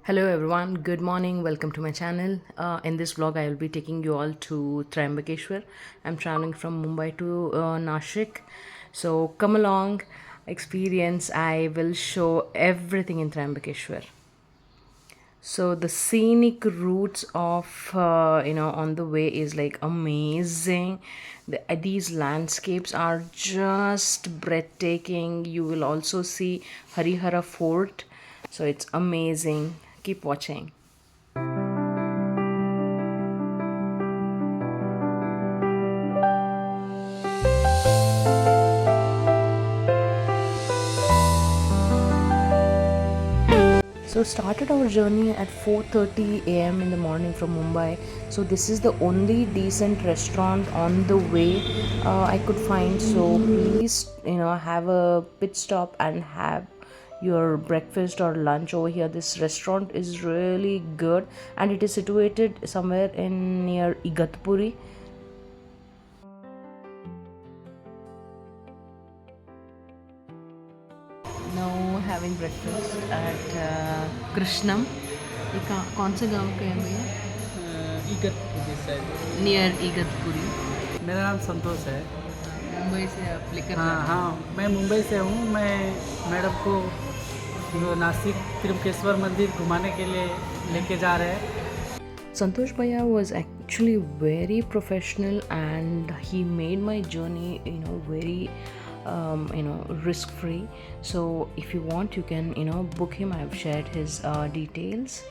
Hello everyone, good morning, welcome to my channel. In this vlog I will be taking you all to Triambakeshwar. I'm traveling from Mumbai to Nashik. So come along, experience. I will show everything in Triambakeshwar. So the scenic routes of on the way is like amazing. These landscapes are just breathtaking. You will also see Harihara Fort. So it's amazing. Keep watching. So started our journey at 4:30 a.m. in the morning from Mumbai. So this is the only decent restaurant on the way I could find. So please, have a pit stop and have your breakfast or lunch over here. This restaurant is really good and it is situated somewhere in near Igatpuri. Now having breakfast at Krishnam. ये कौन से गांव के हैं भैया? Igatpuri side. Near Igatpuri. मेरा नाम संतोष है। मुंबई से आप लेकर हाँ हाँ, मैं मुंबई से हूँ। मैं मैडम को नासिक त्र्यंबकेश्वर मंदिर घुमाने के लिए लेके जा रहे हैं। Santosh Bhaiya was actually very professional and he made my journey, very, risk free. So if you want, you can, book him. I have shared his details.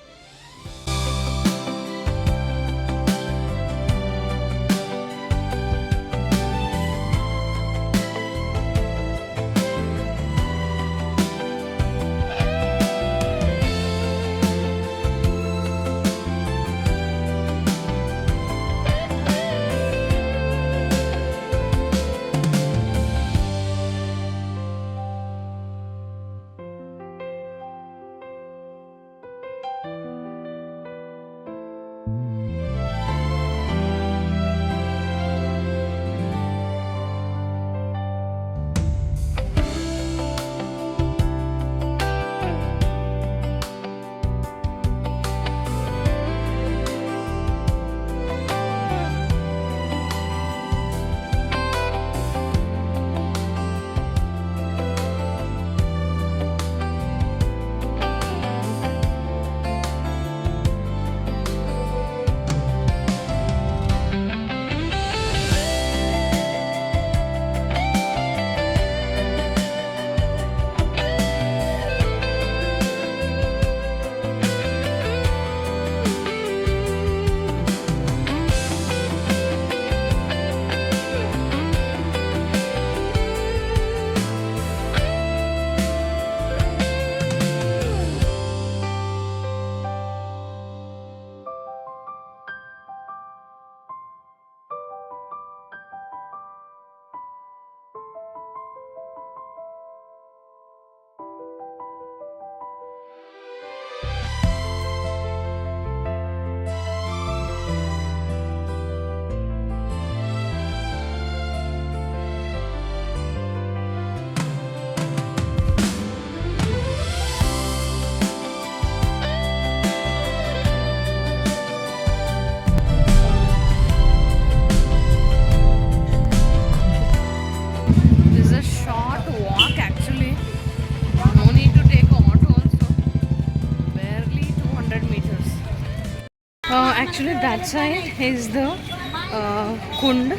This is a short walk actually. No need to take auto also. Barely 200 meters. Actually, that side is the kund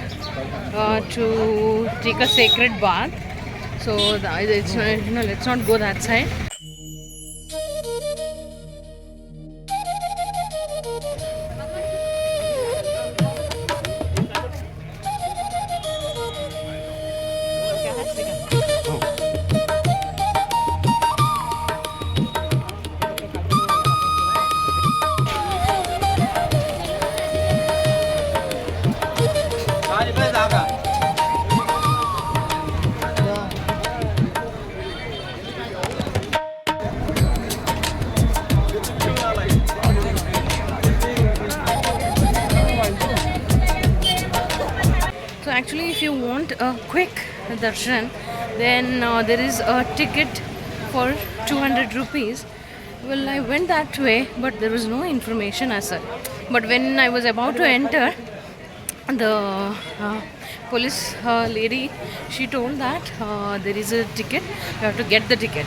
to take a sacred bath. So let's not go that side. So actually, if you want a quick darshan, then there is a ticket for 200 rupees, Well, I went that way, but there was no information as such. But when I was about to enter, the police lady, she told that there is a ticket. You have to get the ticket.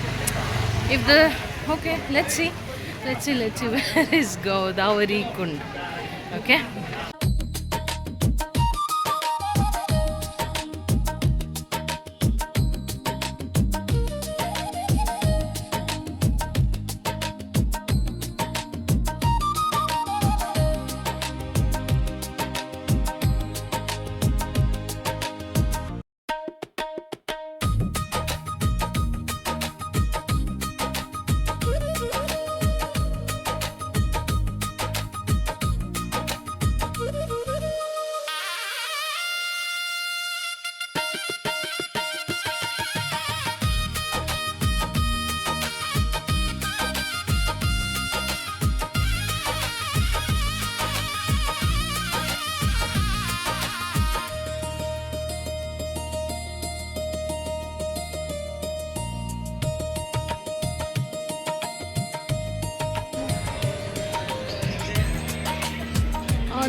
If the okay, let's see where is Godavari Kund. Okay.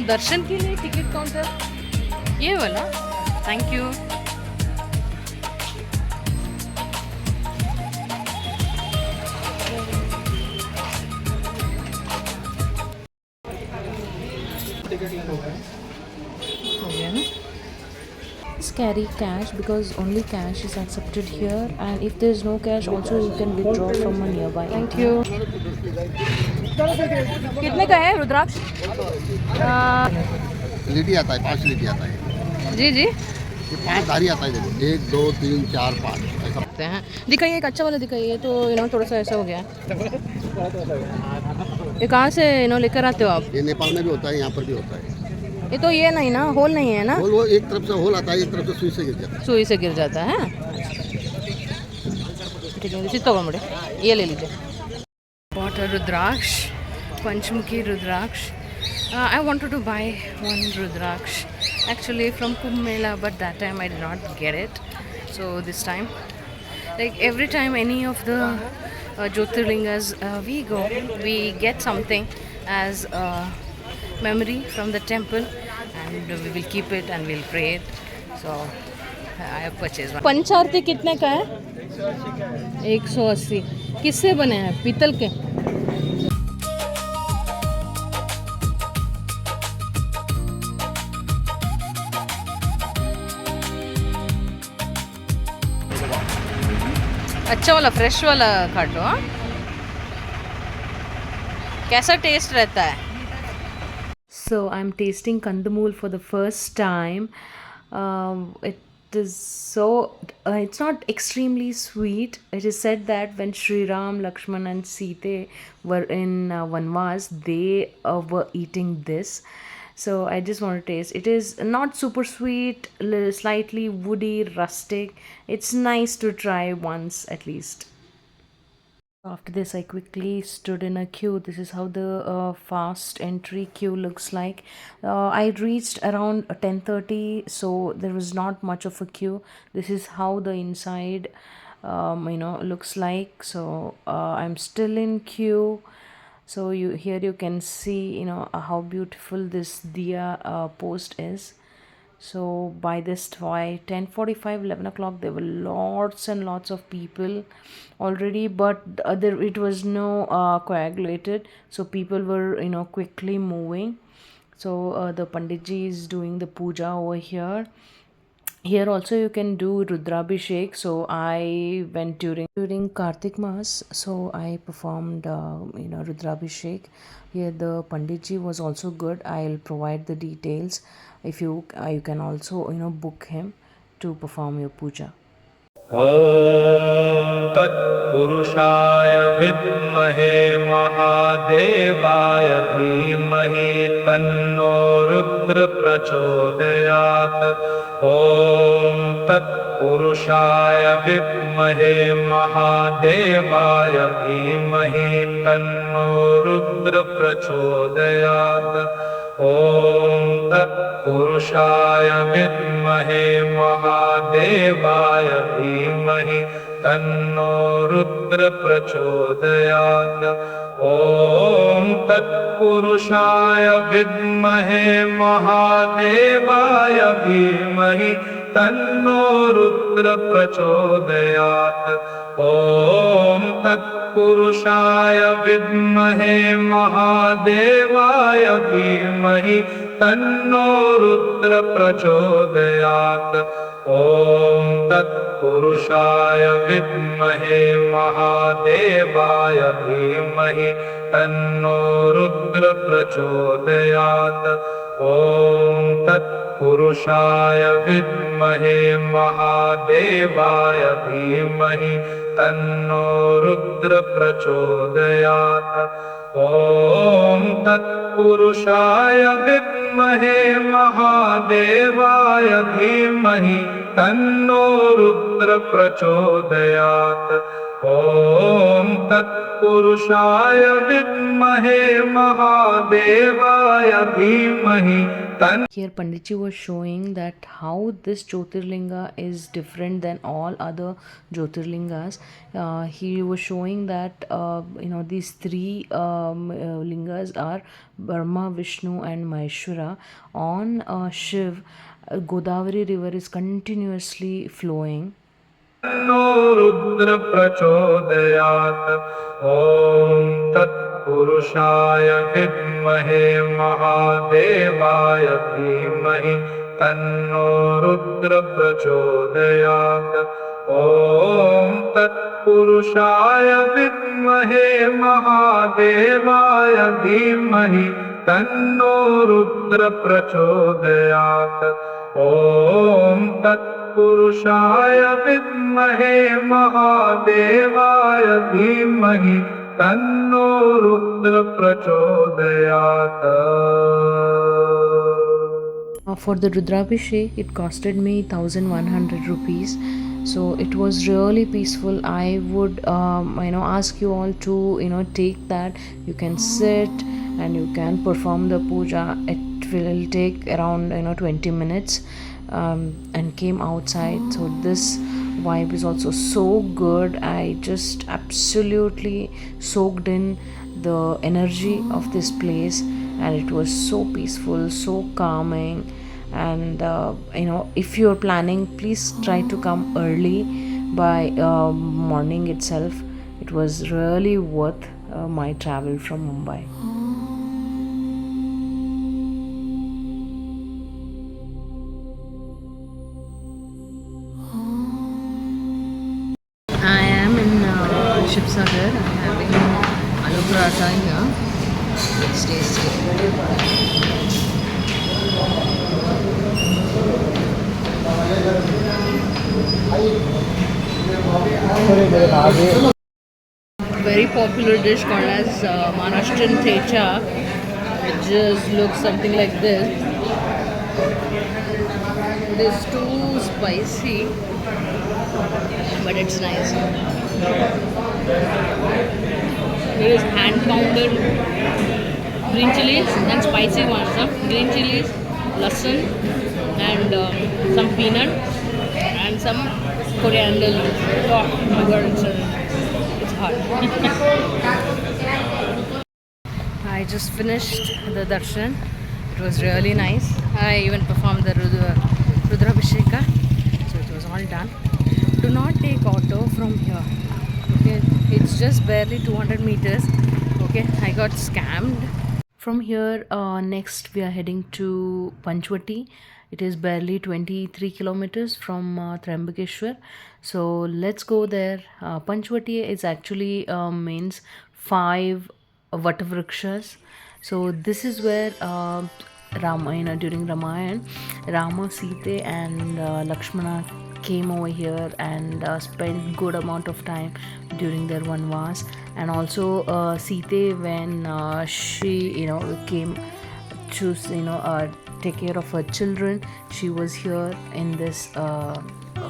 दर्शन के लिए ticket counter ये वाला thank you हो गया ना carry cash because only cash is accepted here and if there is no cash also you can withdraw from a nearby thank you कितने का है रुद्राक्ष लीटी आता है 5 लीटी आता है जी जी ये 5 धारी आता है देखो 1 2 3 4 5 ऐसा सकते हैं दिखाइए एक अच्छा वाला दिखाइए तो थोड़ा सा ऐसा हो गया ये कहाँ से लेकर आते हो आप ये नेपाल में भी होता है यहाँ पर भी होता है ये तो ये नहीं ना होल नहीं है ना होल वो एक तरफ से होल आता है एक तरफ से सुई से गिर जाता है सुई से गिर जाता है ठीक है इसी तो बड़े ये ले लीजिए वाटर रुद्राक्ष पंचमुखी rudraksha I wanted to buy one Rudraksh actually from Kumbh Mela but that time I did not get it so this time like every time any of the Jyotirlingas we go we get something as a memory from the temple and we will keep it and we'll pray it so I have purchased one पंचारती कितने का है 180 किससे बने हैं पीतल के अच्छा वाला फ्रेश वाला काटो कैसा टेस्ट रहता है So I'm tasting kandamul for the first time. It is so it's not extremely sweet. It is said that when Sri Ram, Lakshman and Sita were in Vanvas, they were eating this. So I just want to taste. It is not super sweet, slightly woody, rustic. It's nice to try once at least. After this, I quickly stood in a queue. This is how the fast entry queue looks like. I reached around 10:30, so there was not much of a queue. This is how the inside, looks like. So I'm still in queue. So here you can see, how beautiful this diya post is. So by this 10:45 11 o'clock there were lots and lots of people already but it was no coagulated so people were quickly moving so the panditji is doing the puja over here also you can do Rudrabhishek so I went during Kartik Maas so I performed Rudrabhishek here the panditji was also good I'll provide the details if you can also book him to perform your puja तत्पुरुषाय विद्महे महादेवाय धीमहि तन्नो रुद्र प्रचोदयात् ॐ तत्पुरुषाय विद्महे महादेवाय धीमहि तन्नो रुद्र प्रचोदयात् ॐ तत्पुरुषाय विद्महे महादेवाय धीमहि तन्नो रुद्र प्रचोदयात् ॐ तत्पुरुषाय विद्महे महादेवाय धीमहि तन्नो रुद्र प्रचोदयात्। ॐ तत्पुरुषाय विद्महे महादेवाय धीमहि तन्नो रुद्र प्रचोदयात्। ॐ तत्पुरुषाय विद्महे महादेवाय धीमहि तन्नो रुद्र प्रचोदयात्। ॐ तत्पुरुषाय विद्महे महादेवाय धीमहि तन्नो रुद्र प्रचोदयात्। ॐ तत्पुरुषाय विद्महे महादेवाय धीमहि तन्नो रुद्र प्रचोदयात्। ॐ तत्पुरुषाय विद्महे महादेवाय धीमहि तन्नो। Here Panditji was showing that how this Jyotirlinga is different than all other Jyotirlingas. He was showing that these three lingas are Brahma, Vishnu and Maheshwara. On Shiv, Godavari river is continuously flowing. तन्नो रुद्र प्रचोदयात्। ॐ तत्पुरुषाय विद्महे महादेवाय धीमहि तन्नो रुद्र प्रचोदयात्। ॐ तत्पुरुषाय विद्महे महादेवाय धीमहि तन्नो रुद्र प्रचोदयात्। ॐ तत्पुरुषाय विद्महे महादेवाय धीमहि तन्नो रुद्र प्रचोदयात्। For the Rudrabhishek, it costed me 1100 rupees. So it was really peaceful. I would ask you all to take that. You can sit and you can perform the puja. It will take around 20 minutes. And came outside, so this vibe is also so good. I just absolutely soaked in the energy of this place, and it was so peaceful, so calming. And if you're planning, please try to come early by morning itself. It was really worth my travel from Mumbai. I am in Shivsagar. I'm having aloo paratha here. It's tasty. Very popular dish called as Maharashtrian thecha, which just looks something like this. It is too spicy, but it's nice. There is hand pounded green chilies and spicy ones. Green chilies, lasan, and some peanut and some coriander leaves. Oh my god, it's hot. I just finished the darshan. It was really nice. I even performed the Rudrabhisheka, so it was all done. Do not take auto from here. Okay, it's just barely 200 meters. Okay, I got scammed. From here, next we are heading to Panchvati. It is barely 23 kilometers from Trimbakeshwar. So let's go there. Panchvati is actually means 5 Vatavrakshas. So this is where Ramayana, during Ramayana, Rama, Sita and Lakshmana came over here and spent good amount of time during their vanvas. And also Sita, when she came to take care of her children, she was here in this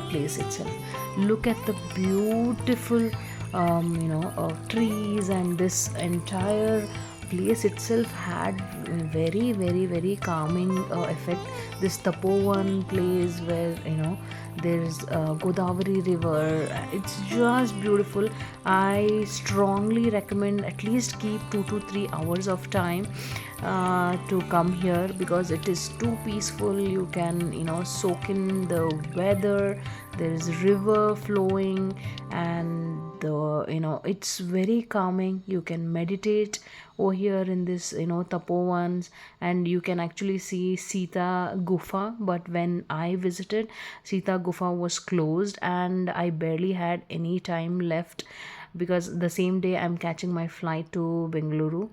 place itself. Look at the beautiful trees and this entire place itself had very very very calming effect. This Tapovan place where there's Godavari river, it's just beautiful. I strongly recommend at least keep 2 to 3 hours of time to come here, because it is too peaceful. You can soak in the weather. There is river flowing, and it's very calming. You can meditate over here in this Tapovans, and you can actually see Sita Gufa. But when I visited, Sita Gufa was closed and I barely had any time left, because the same day I'm catching my flight to Bengaluru.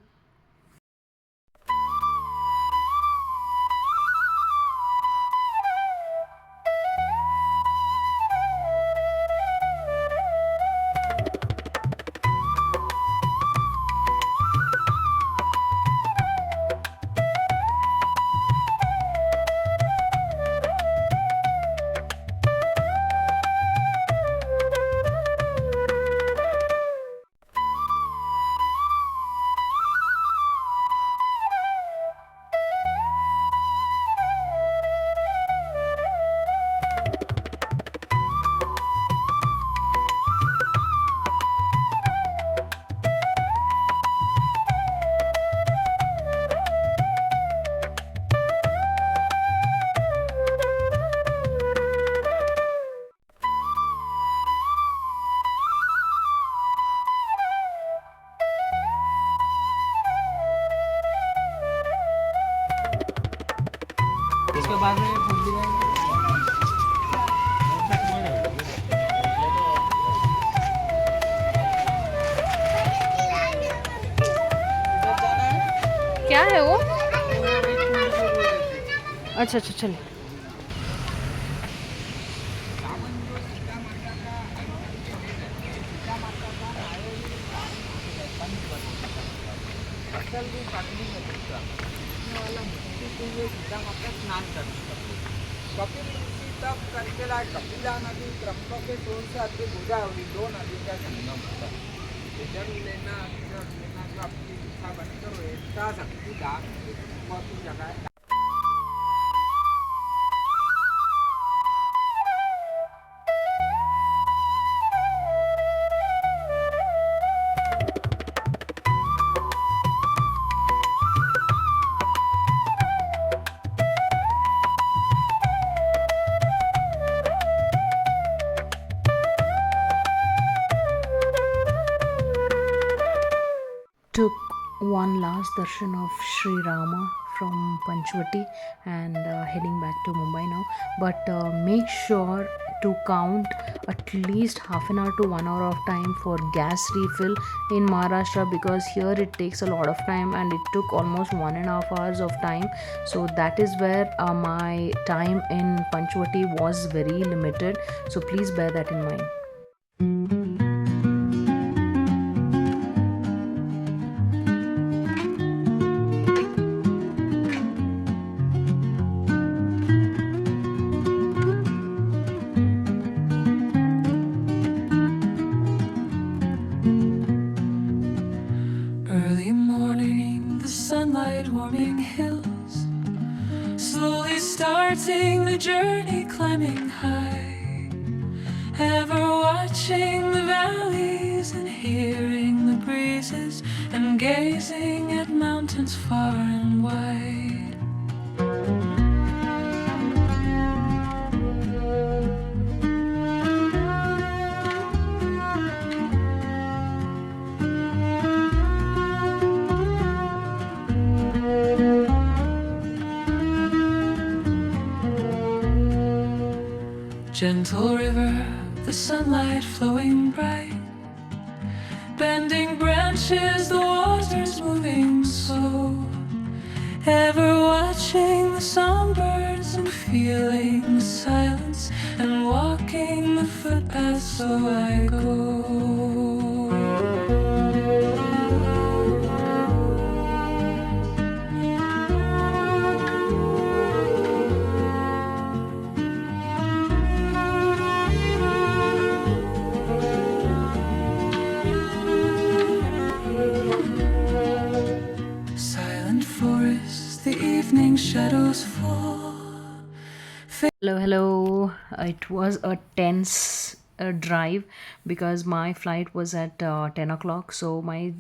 इसके बाद में फूल भी जाएंगे। क्या है वो? अच्छा अच्छा चलिए। स्नान कर कपिल ऋषि तप करके लाए कपिला नदी त्र्यंबकेश्वर से आती गोदावरी 2 नदी का संगम होता है। जल लेना जो आपकी इच्छा बनी करो ऐसा शक्ति दान बहुत जगह है। Took one last darshan of Sri Rama from Panchvati and heading back to Mumbai now. But make sure to count at least half an hour to 1 hour of time for gas refill in Maharashtra, because here it takes a lot of time and it took almost 1.5 hours of time. So that is where my time in Panchvati was very limited. So please bear that in mind. Early morning, the sunlight warming hills, slowly starting the journey, climbing high, ever watching the valleys and hearing the breezes, and gazing at mountains far and wide. Gentle river, the sunlight flowing bright, bending branches, the water's moving slow, ever watching the songbirds and feeling the silence, and walking the footpath, so I go. as the evening shadows fall. Hello. It was a tense drive because my flight was at 10 o'clock. So my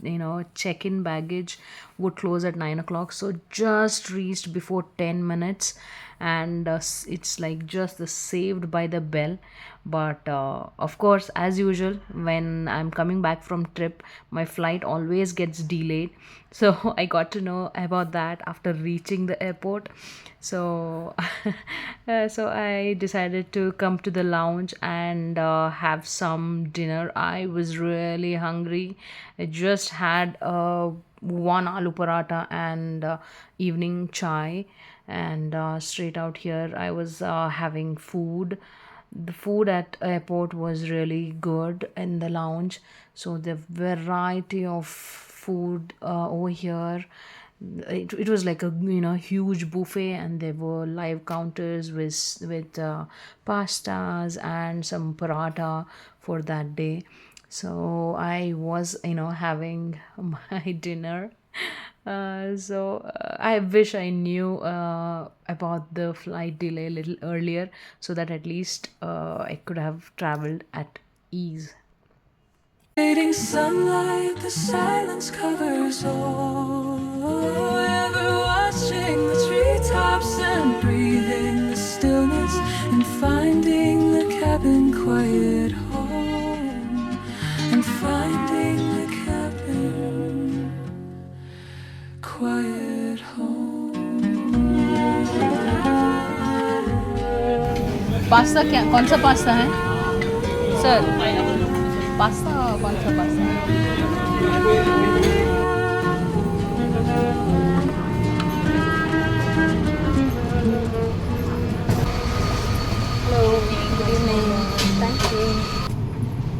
check-in baggage would close at 9 o'clock. So just reached before 10 minutes, and it's like just the saved by the bell. But of course, as usual, when I'm coming back from trip, my flight always gets delayed. So I got to know about that after reaching the airport. So so I decided to come to the lounge and have some dinner. I was really hungry. I just had one aloo paratha and evening chai, and straight out here I was having food. The food at airport was really good in the lounge. So the variety of food over here, it was like a huge buffet, and there were live counters with pastas and some paratha for that day. So I was having my dinner. I wish I knew about the flight delay a little earlier, so that at least I could have traveled at ease. Fading sunlight, the silence covers all. Ever watching the treetops and breathing the stillness and finding the cabin quiet home. And finding the cabin quiet home. Pasta क्या, कौन सा pasta है sir? Pasta कौन सा pasta है?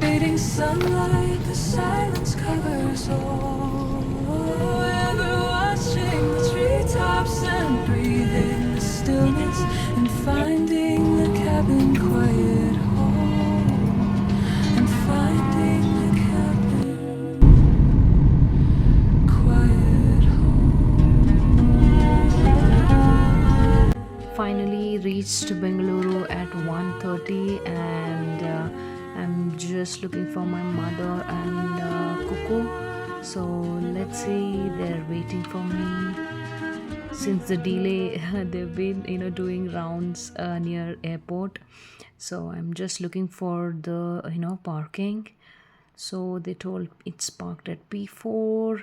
Fading sunlight, the silence covers all. Ever watching the treetops and breathing the stillness and finding the cabin quiet home. And finding the cabin quiet home. Finally reached Bengaluru at 1:30, and I'm just looking for my mother and Kuku. So let's see, they're waiting for me. Since the delay, they've been doing rounds near airport. So I'm just looking for the parking. So they told it's parked at P4.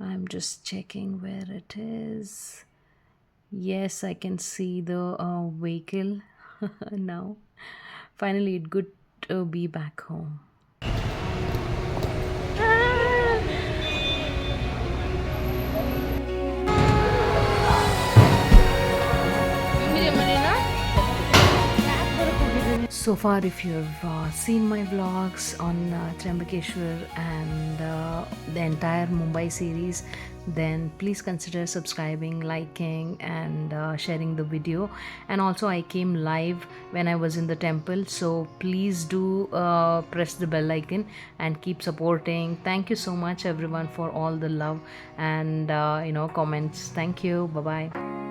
I'm just checking where it is. Yes, I can see the vehicle now. Finally, it's good to be back home. So far, if you've seen my vlogs on Trimbakeshwar and the entire Mumbai series, then please consider subscribing, liking and sharing the video. And also I came live when I was in the temple, so please do press the bell icon and keep supporting. Thank you so much everyone for all the love and comments. Thank you. Bye bye.